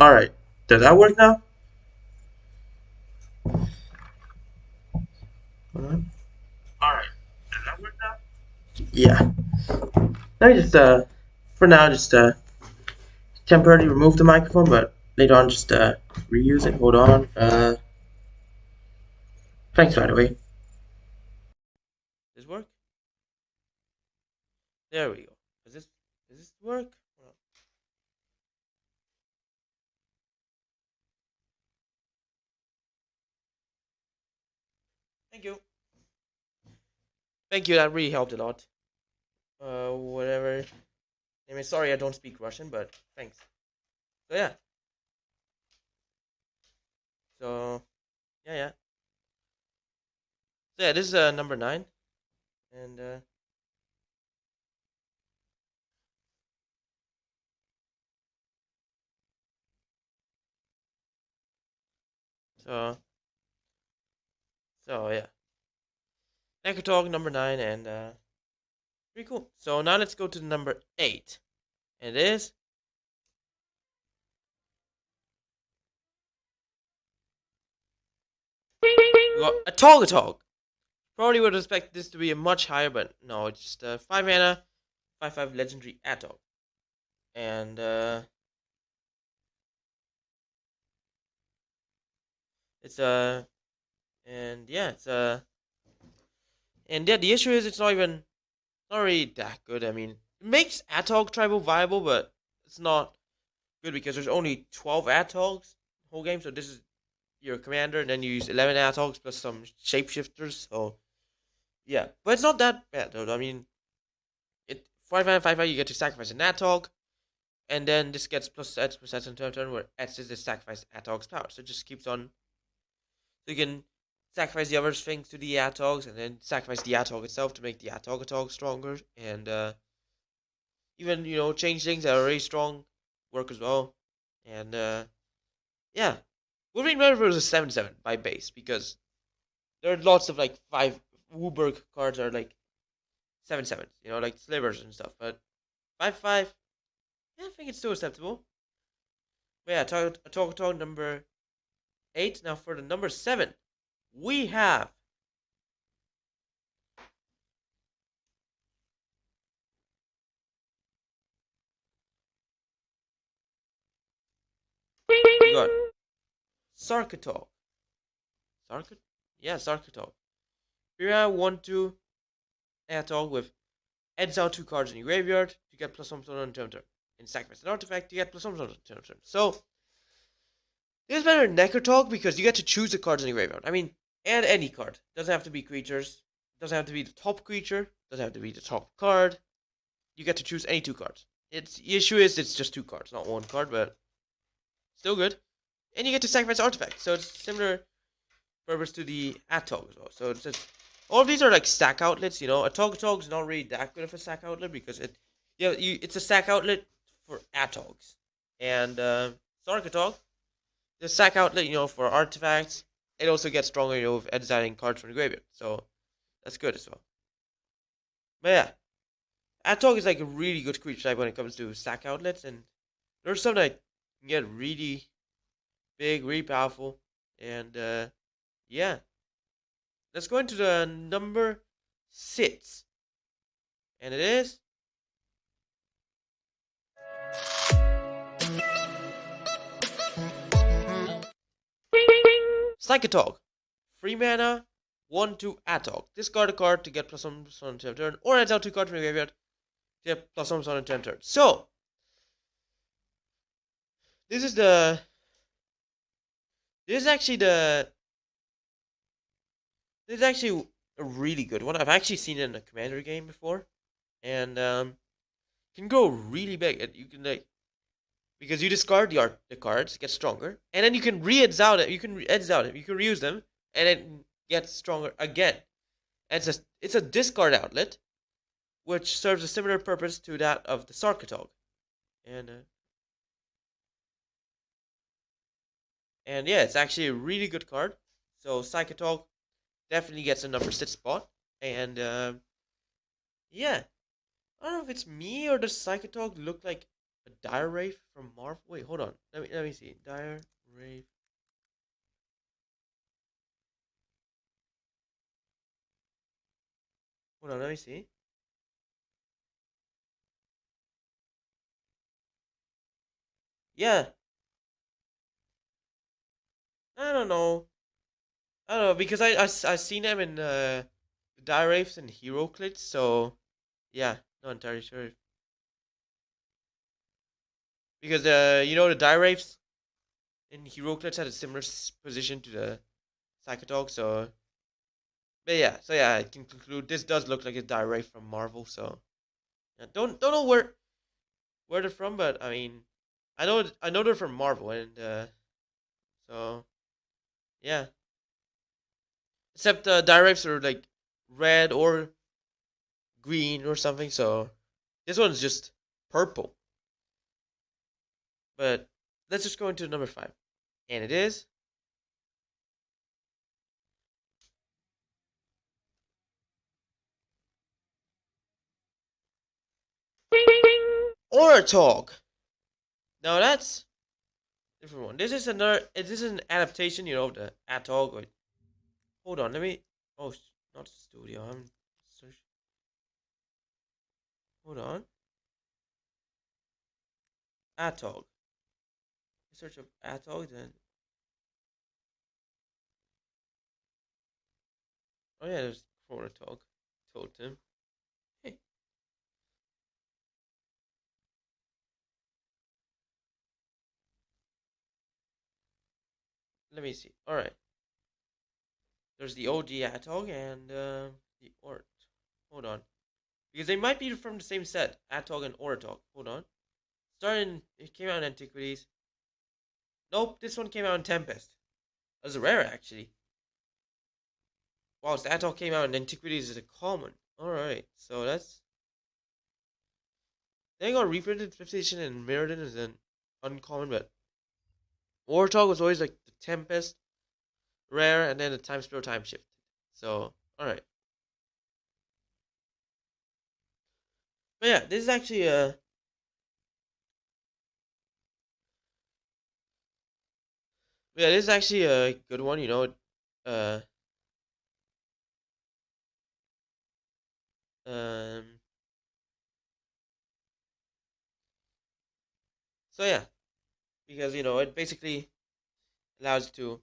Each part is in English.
Alright, does that work now? Alright, does that work now? Yeah. Let me just, for now, just, temporarily remove the microphone, but later on, just, reuse it. Hold on. Thanks, by the way. Does this work? There we go. Does this work? Thank you. Thank you, that really helped a lot. Whatever. I mean, sorry I don't speak Russian, but thanks. So, yeah. So, yeah. So, yeah, this is number 9. And, so, yeah. Ecotog number 9, and, pretty cool. So, now let's go to number 8. And it is we got Atog. Probably would expect this to be a much higher, but no, it's just a 5 mana, 5/5 legendary Atog. And it's and yeah, it's and yeah, the issue is it's not really that good. I mean, it makes Atog tribal viable, but it's not good because there's only 12 Atogs whole game. So this is your commander, and then you use 11 Atogs plus some shapeshifters. So yeah, but it's not that bad though. I mean, it 5/5 5/5 you get to sacrifice an Atog, and then this gets plus X% on turn where X is the sacrifice Atog's power. So it just keeps on. So you can sacrifice the other things to the Atogs, and then sacrifice the Atog itself to make the Atog stronger, and even change things that are really strong work as well. And yeah, Wolverine River is a 7/7 by base because there are lots of like 5 Wooburg cards are like 7/7s, like slivers and stuff. But 5/5, yeah, I think it's still acceptable. But yeah, talk number 8. Now for the number 7, we have we got Sarkatog. Sarkat? Yeah, Sarkatog. Here we have 1/2 Atog with exile 2 cards in your graveyard to get plus +1 on turn. And sacrifice an artifact to get plus +1 on turn. So this is better than Necrotog because you get to choose the cards in your graveyard. I mean, and any card. Doesn't have to be creatures. Doesn't have to be the top creature. Doesn't have to be the top card. You get to choose any 2 cards. The issue is it's just 2 cards, not 1 card, but still good. And you get to sacrifice artifacts, so it's similar purpose to the Atog as well. So it's just, all of these are like stack outlets. Atog is not really that good of a stack outlet because it's a stack outlet for Atogs, and Sarkatog, the stack outlet, for artifacts. It also gets stronger, with exiling cards from the graveyard, so that's good as well. But yeah, Atog is like a really good creature type when it comes to stack outlets, and there's some that can get really big, really powerful, and yeah. Let's go into the number 6, and it is Psychotog. 3 mana, 1/2 Atog. Discard a card to get plus +1 on turn, or exile 2 cards from your graveyard to get plus +1 on turn. So this is the. This is actually the. This is actually a really good one. I've actually seen it in a commander game before, and can go really big. You can because you discard the cards, get stronger, and then you can re-exile it. You can exile it. You can reuse them, and it gets stronger again. And it's a discard outlet, which serves a similar purpose to that of the Sarkatog. And yeah, it's actually a really good card. So Psychotog definitely gets a number 6 spot. And yeah, I don't know if it's me or does Psychotog look like a Dire Wraith from Marvel? Wait, hold on. Let me see. Dire Wraith. Hold on, let me see. Yeah, I don't know. I don't know because I seen them in Dire Wraiths and Hero Clits, so yeah, not entirely sure. Because the Dire Wraiths in Hero Clits had a similar position to the Psychotog, so but yeah, so yeah, I can conclude this does look like a Dire Wraith from Marvel, so yeah, don't know where they're from, but I mean, I know they're from Marvel, and so yeah. Except directs are like red or green or something, so this one's just purple. But let's just go into number 5, and it is Oratog. Now that's a different one. This is another. This is an adaptation, of the Atog. Wait, hold on, let me. Oh, not studio. I'm search. Hold on, Atog. Search of Atog, then. Oh yeah, there's Oratog. Told him. Hey, let me see. All right, there's the OG Atog and the Ort. Hold on, because they might be from the same set. Atog and Oratog. Hold on. It came out in Antiquities. Nope, this one came out in Tempest. That was a rare, actually. Whilst Atog came out in Antiquities as a common. Alright, so that's. They got reprinted 5th edition and Mirrodin as an uncommon, but Warthog was always like the Tempest, rare, and then the Time Spiral Time Shift. So, alright. But yeah, this is actually a. Yeah, this is actually a good one, Uh. Um. So yeah, because it basically allows you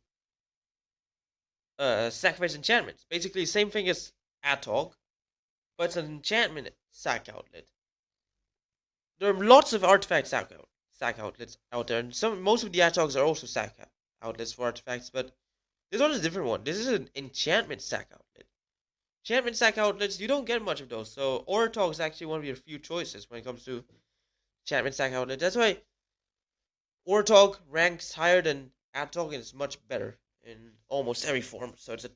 to sacrifice enchantments. Basically, same thing as Atog, but it's an enchantment sack outlet. There are lots of artifact sack outlets out there, and most of the Atogs are also sack outlets for artifacts. But this one is a different one. This is an enchantment sack outlet. Enchantment sack outlets, you don't get much of those. So Oratog is actually one of your few choices when it comes to enchantment sack outlet. That's why Oratog ranks higher than Atog and is much better in almost every form. So it's a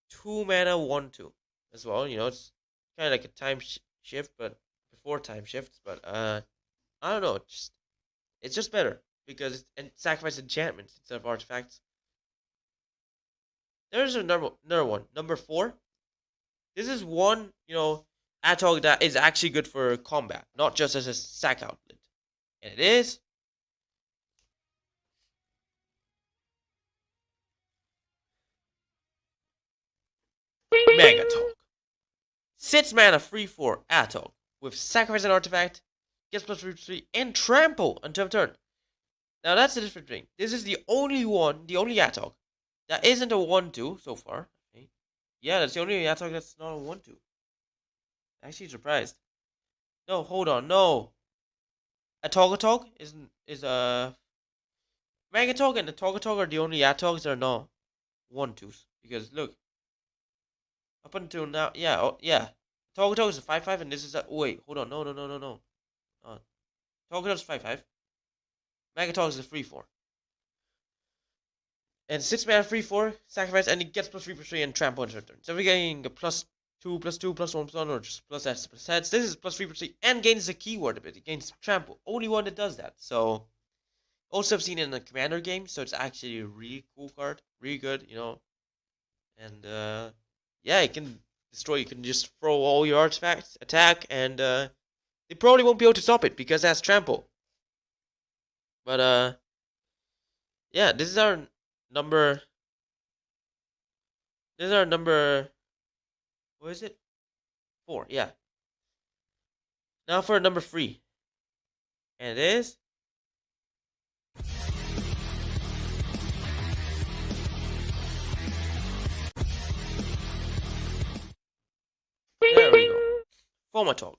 2 mana 1/2 as well. It's kind of like a time shift, but before time shifts. But I don't know. It's just better because it sacrifices enchantments instead of artifacts. There's another one, number 4. This is one Atog that is actually good for combat, not just as a sack outlet, and it is Megatog. 6 mana 3/4 Atog with sacrifice an artifact, gets +3/3, and trample until turn. Now that's the different thing. This is the only Atog that isn't a 1/2 so far. Okay. Yeah, that's the only Atog that's not a 1/2. Actually surprised. No, hold on, no. Atogatog is a Megatog and Atogatog are the only Atogs that are not 1/2s. Because look, up until now, yeah, yeah. Atogatog is a 5/5 and this is a wait, hold on, no. Atogatog is 5/5. Megatog is a 3/4. And 6 mana 3/4, sacrifice, and it gets +3/3 and trample on turn. So we're getting a +2/+2 +1/+1 or just +S+S. This is +3/3 and gains a keyword ability. It gains trample. Only one that does that. So also I've seen it in a commander game, so it's actually a really cool card. Really good, And yeah, it can destroy. You can just throw all your artifacts, attack, and they probably won't be able to stop it because it has trample. But yeah, this is our number. This is our number. What is it? 4. Yeah. Now for number 3, and it is. There we go. Formatog.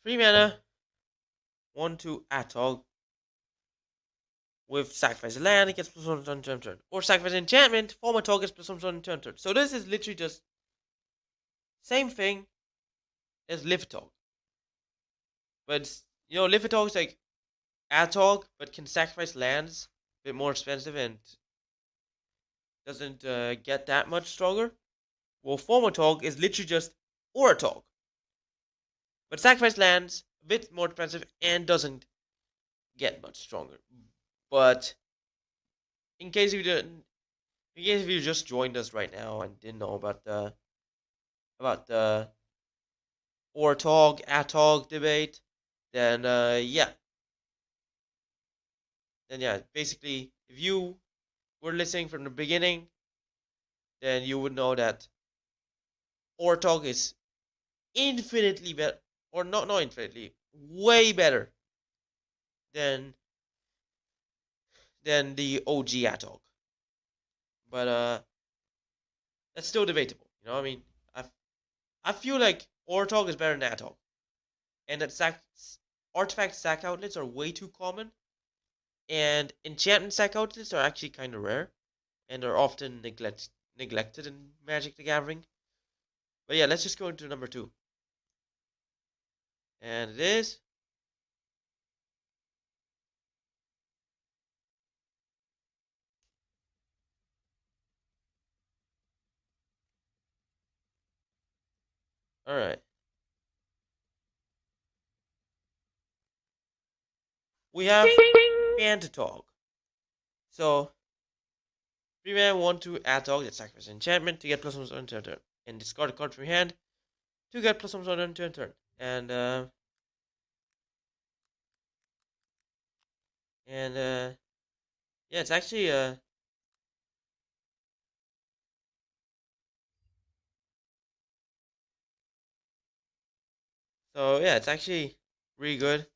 3 mana, 1/2 Atog with sacrifice land, it gets +1 turn. Or sacrifice enchantment, Formatog gets +1 turn. So this is literally just same thing as Liftog. But Liftog is like Atog, but can sacrifice lands, a bit more expensive and doesn't get that much stronger. Well, Formatog is literally just Oratog, but sacrifice lands, a bit more expensive, and doesn't get much stronger. But in case you just joined us right now and didn't know about the Oratog Atog debate, then basically, if you were listening from the beginning, then you would know that Oratog is infinitely better, or not infinitely, way better than the OG Atog. But that's still debatable. I mean, I feel like Oratog is better than Atog, and that artifact sack outlets are way too common, and enchantment sack outlets are actually kind of rare, and are often neglected in Magic the Gathering. But yeah, let's just go into number 2, and it is. All right. We have Fantatog. So 3 mana 1/2 Atog that sacrifices enchantment to get +1 on turn. And discard a card from your hand to get +1 on turn. And yeah, it's actually so yeah, it's actually really good.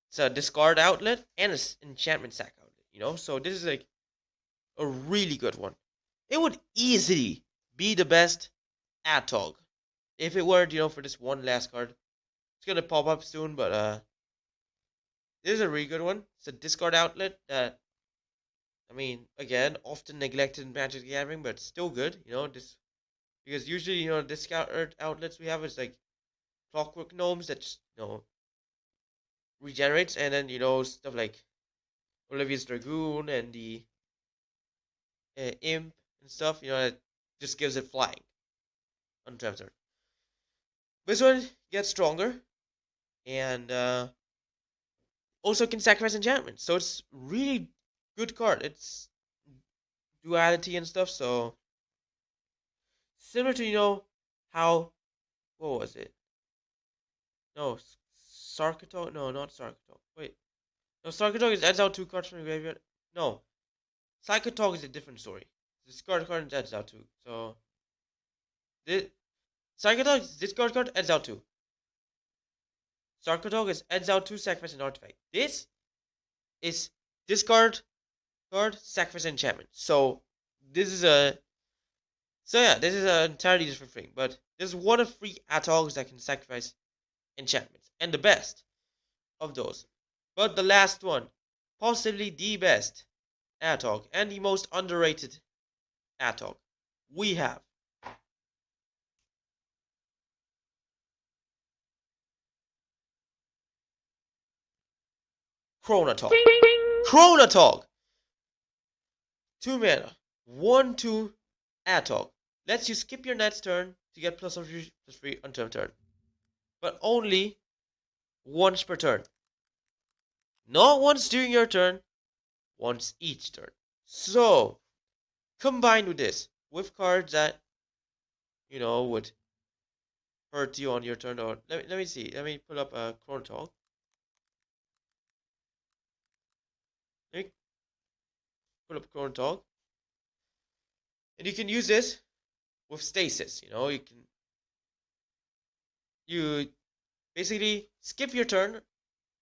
It's a discard outlet and an enchantment sack outlet. So this is like a really good one. It would easily be the best Atog if it were, for this one last card. It's gonna pop up soon, but this is a really good one. It's a discard outlet that, I mean, again, often neglected in Magic the Gathering, but still good. This because usually, discard outlets we have is like clockwork gnomes that just, regenerates, and then stuff like Olivia's Dragoon and the Imp and stuff. That just gives it flying on turn. This one gets stronger and also can sacrifice enchantments, so it's really good card. It's duality and stuff, so similar to how, what was it? No, Sarkatog. No, not Sarkatog. Wait, no, Sarkatog is adds out 2 cards from the graveyard. No, Sarkatog is a different story. Discard card and adds out 2. So this Sarkatog discard card adds out 2. Sarkatog is adds out 2 sacrifice and artifact. This is discard card sacrifice enchantment. So this is a this is an entirely different thing. But there's one of 3 Atogs that can sacrifice enchantments, and the best of those. But the last one, possibly the best Atog and the most underrated Atog, we have Chronatog. Chronatog! 2 mana, 1/2 Atog. Lets you skip your next turn to get +3 on turn. But only once per turn. Not once during your turn, once each turn. So, combined with this, with cards that, would hurt you on your turn, or let me see. Let me pull up a Chronatog. pull up Chrono Tog, and you can use this with stasis. You basically skip your turn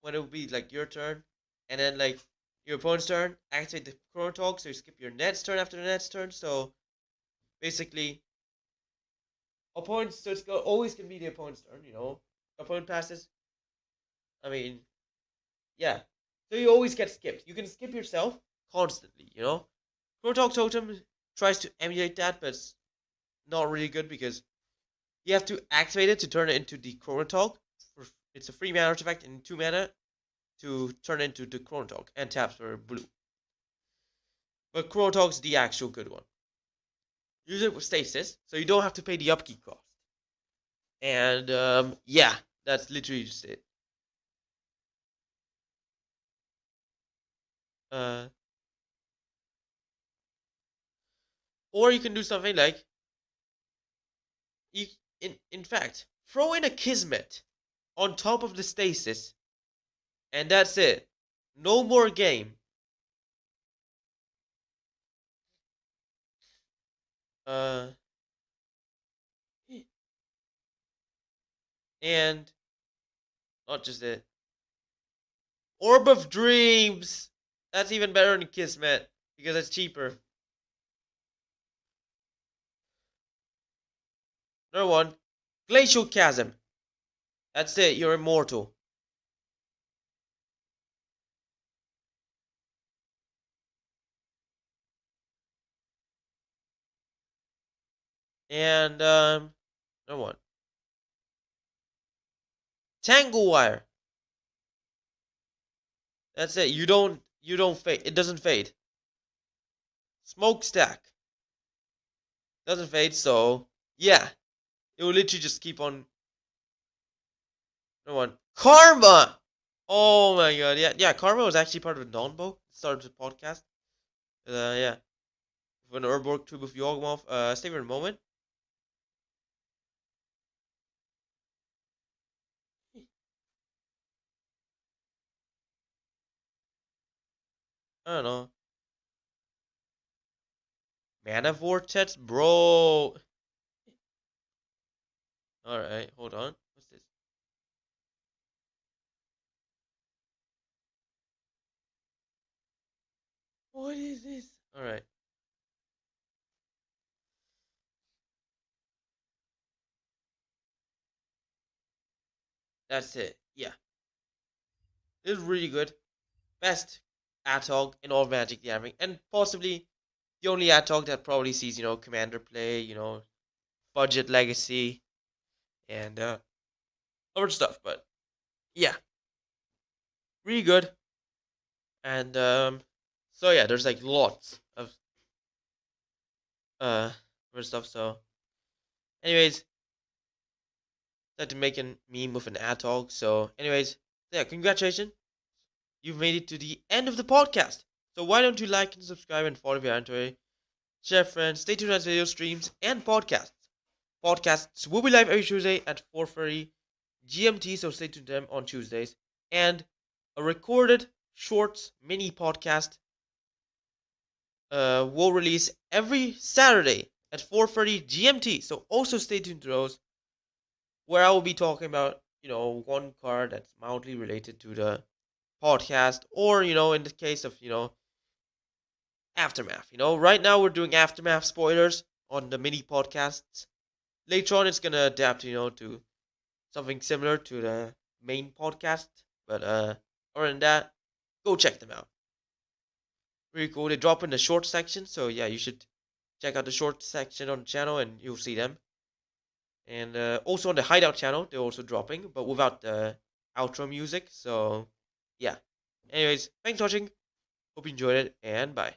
when it will be like your turn, and then like your opponent's turn, activate the Chrono Tog, so you skip your next turn after the next turn. So basically, opponents. So it's always gonna be the opponent's turn. Opponent passes. I mean, yeah. So you always get skipped. You can skip yourself constantly. Chrono Tog Totem tries to emulate that, but it's not really good because you have to activate it to turn it into the Chrono Tog. It's a 3 mana artifact and 2 mana to turn it into the Chrono Tog, and taps for blue. But Chrono Tog's the actual good one. Use it with stasis, so you don't have to pay the upkeep cost. And yeah, that's literally just it. Or you can do something like in fact, throw in a Kismet on top of the stasis, and that's it. No more game. And not just it. Orb of Dreams. That's even better than Kismet because it's cheaper. Another one, Glacial Chasm. That's it. You're immortal. And another one, Tangle Wire. That's it. You don't fade. It doesn't fade. Smokestack doesn't fade. So yeah, it will literally just keep on. Another one, Karma. Oh my god, yeah. Karma was actually part of Donbo. Started the podcast. Yeah. When Urborg Tube of Yawgmoth. Stay for a moment. I don't know. Mana Vortex, bro. Alright, hold on. What's this? What is this? Alright. That's it. Yeah. This is really good. Best Atog in all Magic the Gathering. And possibly the only Atog that probably sees, Commander play, budget legacy, and other stuff. But yeah. Really good. And so yeah, there's like lots of other stuff. So anyways, had to make a meme with an Atog. So anyways, yeah, congratulations. You've made it to the end of the podcast. So why don't you like and subscribe and follow your Antoine? Share friends, stay tuned on video streams and podcasts. Podcasts will be live every Tuesday at 4:30 GMT, so stay tuned to them on Tuesdays. And a recorded shorts mini podcast will release every Saturday at 4:30 GMT. So also stay tuned to those, where I will be talking about, one card that's mildly related to the podcast, or, in the case of, Aftermath. Right now we're doing Aftermath spoilers on the mini podcasts. Later on, it's gonna adapt, to something similar to the main podcast. But other than that, go check them out. Really cool. They drop in the short section, so yeah, you should check out the short section on the channel, and you'll see them. And also on the Hideout channel, they're also dropping, but without the outro music. So yeah. Anyways, thanks for watching. Hope you enjoyed it, and bye.